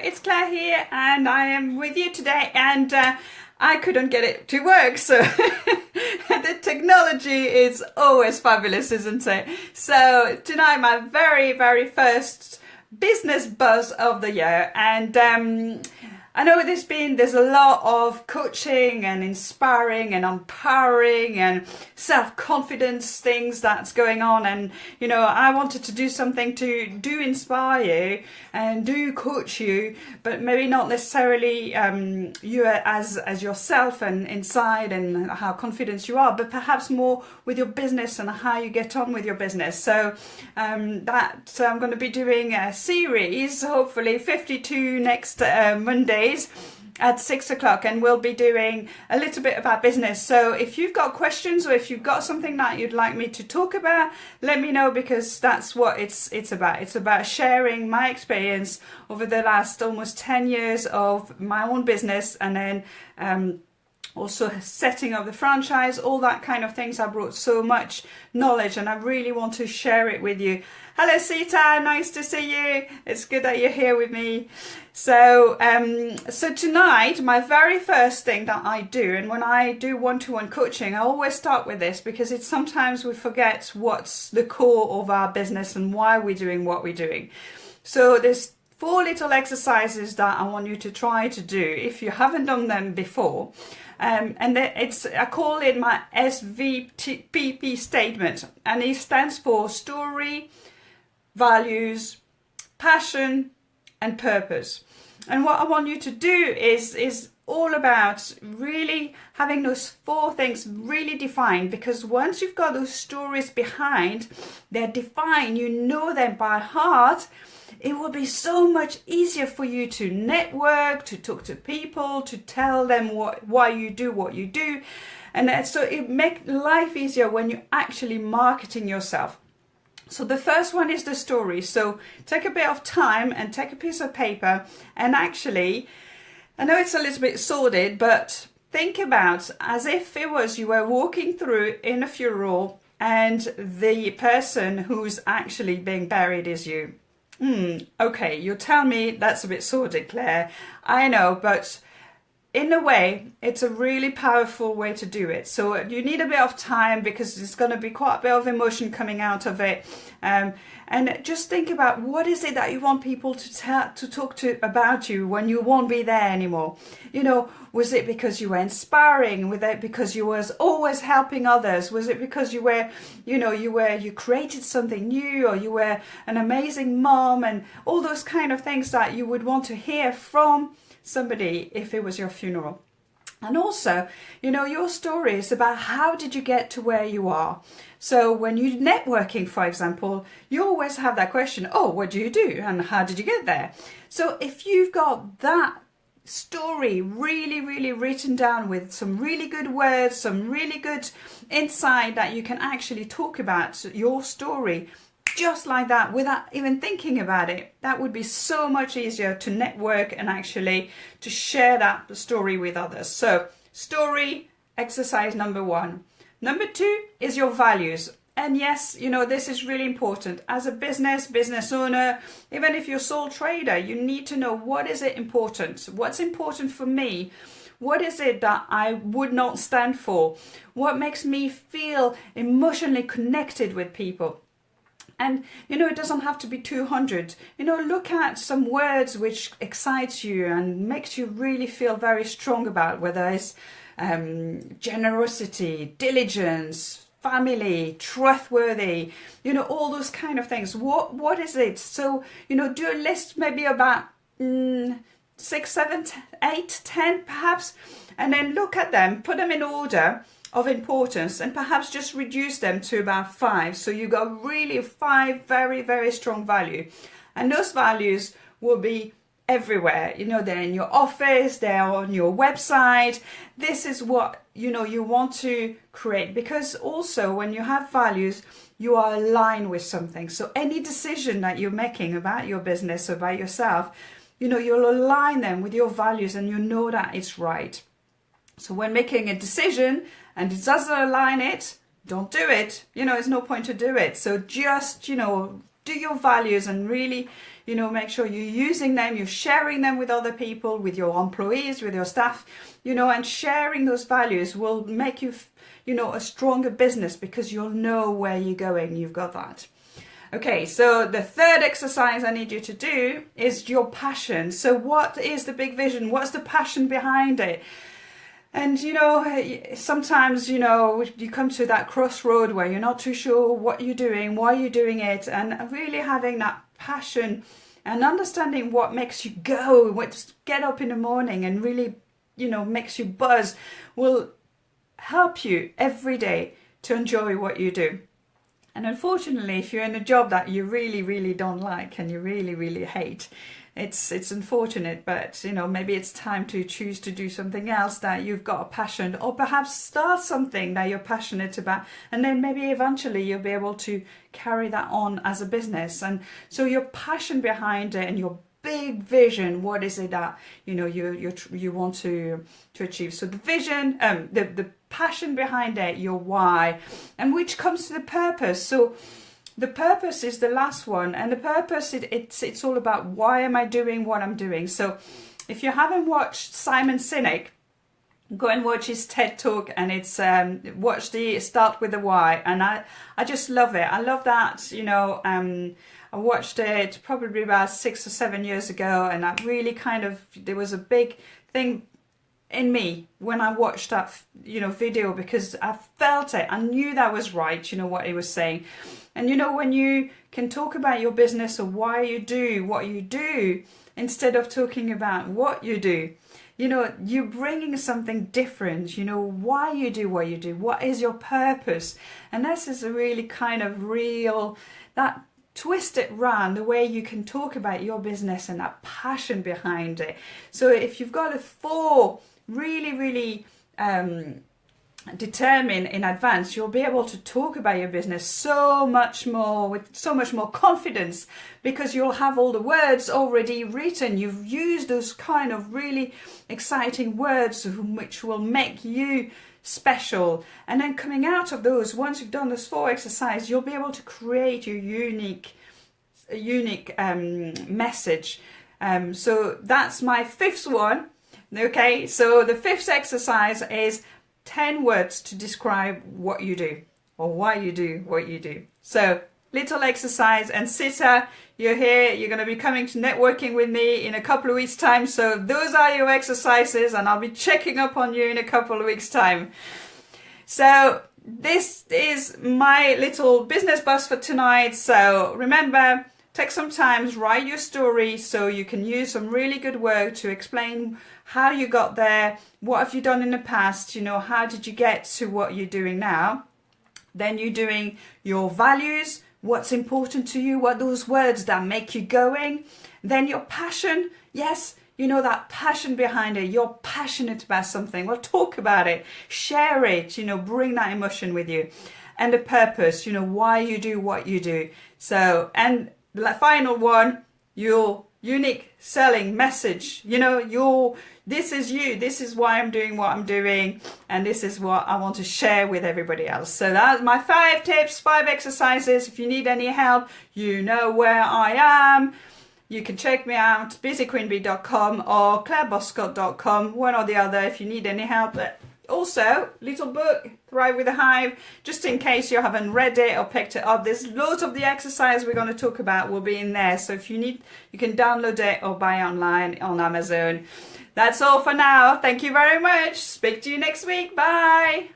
it's Claire here, and I am with you today, and I couldn't get it to work, so the technology is always fabulous, isn't it? So tonight, my very first business buzz of the year, and I know there's a lot of coaching and inspiring and empowering and self-confidence things that's going on, and you know, I wanted to do something to do inspire you and do coach you, but maybe not necessarily you as yourself and inside and how confident you are, but perhaps more with your business and how you get on with your business. So I'm going to be doing a series, hopefully 52 next Monday at 6 o'clock, and we'll be doing a little bit about business. So if you've got questions or if you've got something that you'd like me to talk about, let me know, because that's what it's about. It's about sharing my experience over the last almost 10 years of my own business, and then also setting up the franchise, all that kind of things. I brought so much knowledge and I really want to share it with you. Hello Sita, nice to see you. It's good that you're here with me. So tonight, my very first thing that I do, and when I do one-to-one coaching, I always start with this, because it's sometimes we forget what's the core of our business and why we're doing what we're doing. So there's 4 little exercises that I want you to try to do if you haven't done them before. And I call it my SVPP statement, and it stands for story, values, passion, and purpose. And what I want you to do is all about really having those 4 things really defined, because once you've got those stories behind, they're defined, you know them by heart, it will be so much easier for you to network, to talk to people, to tell them why you do what you do. And so it makes life easier when you're actually marketing yourself. So the first one is the story. So take a bit of time and take a piece of paper, and actually, I know it's a little bit sordid, but think about as if it was you were walking through in a funeral and the person who's actually being buried is you. Okay, you'll tell me that's a bit sordid, Claire. I know, but in a way, it's a really powerful way to do it. So you need a bit of time, because there's going to be quite a bit of emotion coming out of it. And just think about, what is it that you want people to talk to about you when you won't be there anymore? You know, was it because you were inspiring? Was it because you was always helping others? Was it because you were, you created something new, or you were an amazing mom, and all those kind of things that you would want to hear from somebody if it was your funeral? And also, your story is about how did you get to where you are. So when you're networking, for example, you always have that question, oh, what do you do and how did you get there? So if you've got that story really written down with some really good words, some really good insight that you can actually talk about your story, just like that, without even thinking about it, that would be so much easier to network and actually to share that story with others. So story, exercise number 1. Number 2 is your values. And yes, this is really important. As a business owner, even if you're a sole trader, you need to know, what is it important? What's important for me? What is it that I would not stand for? What makes me feel emotionally connected with people? And, it doesn't have to be 200. Look at some words which excites you and makes you really feel very strong about, whether it's generosity, diligence, family, trustworthy, all those kind of things. What is it? So, do a list maybe about 6, 7, 8, 10 perhaps, and then look at them, put them in order of importance, and perhaps just reduce them to about 5. So you got really 5 very strong value, and those values will be everywhere. They're in your office, they're on your website. This is what you want to create, because also when you have values, you are aligned with something. So any decision that you're making about your business or about yourself, you'll align them with your values, and you know that it's right. So when making a decision and it doesn't align it, don't do it. There's no point to do it. So just, do your values and really, you know, make sure you're using them, you're sharing them with other people, with your employees, with your staff, you know, and sharing those values will make you, you know, a stronger business because you'll know where you're going. You've got that. Okay, so the third exercise I need you to do is your passion. So what is the big vision? What's the passion behind it? And, you know, sometimes, you know, you come to that crossroad where you're not too sure what you're doing, why you're doing it, and really having that passion and understanding what makes you go, what get up in the morning and really, you know, makes you buzz will help you every day to enjoy what you do. And unfortunately, if you're in a job that you really, really don't like and you really, really hate, it's unfortunate, but, you know, maybe it's time to choose to do something else that you've got a passion, or perhaps start something that you're passionate about, and then maybe eventually you'll be able to carry that on as a business. And so your passion behind it and your big vision, what is it that, you know, you want to achieve? So the vision, the passion behind it, your why, and which comes to the purpose. So the purpose is the last one, and the purpose, it's all about why am I doing what I'm doing. So if you haven't watched Simon Sinek, go and watch his TED Talk, and it's watch the Start with the Why, and I just love it. I love that, you know. I watched it probably about 6 or 7 years ago, and that really kind of, there was a big thing in me when I watched that, you know, video, because I felt it. I knew that was right, you know, what he was saying. And, you know, when you can talk about your business or why you do what you do, instead of talking about what you do, you know, you're bringing something different, you know, why you do what you do, what is your purpose. And this is a really kind of real, that twist it round the way you can talk about your business and that passion behind it. So if you've got a 4 really determined in advance, you'll be able to talk about your business so much more, with so much more confidence, because you'll have all the words already written. You've used those kind of really exciting words which will make you special, and then coming out of those, once you've done those 4 exercises, you'll be able to create your unique message. So that's my 5th one. Okay, so the 5th exercise is 10 words to describe what you do or why you do what you do. So little exercise, and Sita, you're here, you're going to be coming to networking with me in a couple of weeks time. So those are your exercises, and I'll be checking up on you in a couple of weeks time. So this is my little business buzz for tonight. So remember, take some time, write your story so you can use some really good work to explain how you got there, what have you done in the past, you know, how did you get to what you're doing now. Then you're doing your values, what's important to you, what those words that make you going. Then your passion, yes, you know, that passion behind it, you're passionate about something, well, talk about it, share it, you know, bring that emotion with you. And the purpose, you know, why you do what you do. So, and the final one, your unique selling message, you know, this is you, this is why I'm doing what I'm doing, and this is what I want to share with everybody else. So that's my 5 tips, 5 exercises. If you need any help, you know where I am. You can check me out, busyqueenbee.com or claireboscott.com, one or the other if you need any help. Also, little book, Thrive with a Hive, just in case you haven't read it or picked it up. There's loads of the exercise we're going to talk about will be in there. So if you need, you can download it or buy online on Amazon. That's all for now. Thank you very much. Speak to you next week. Bye.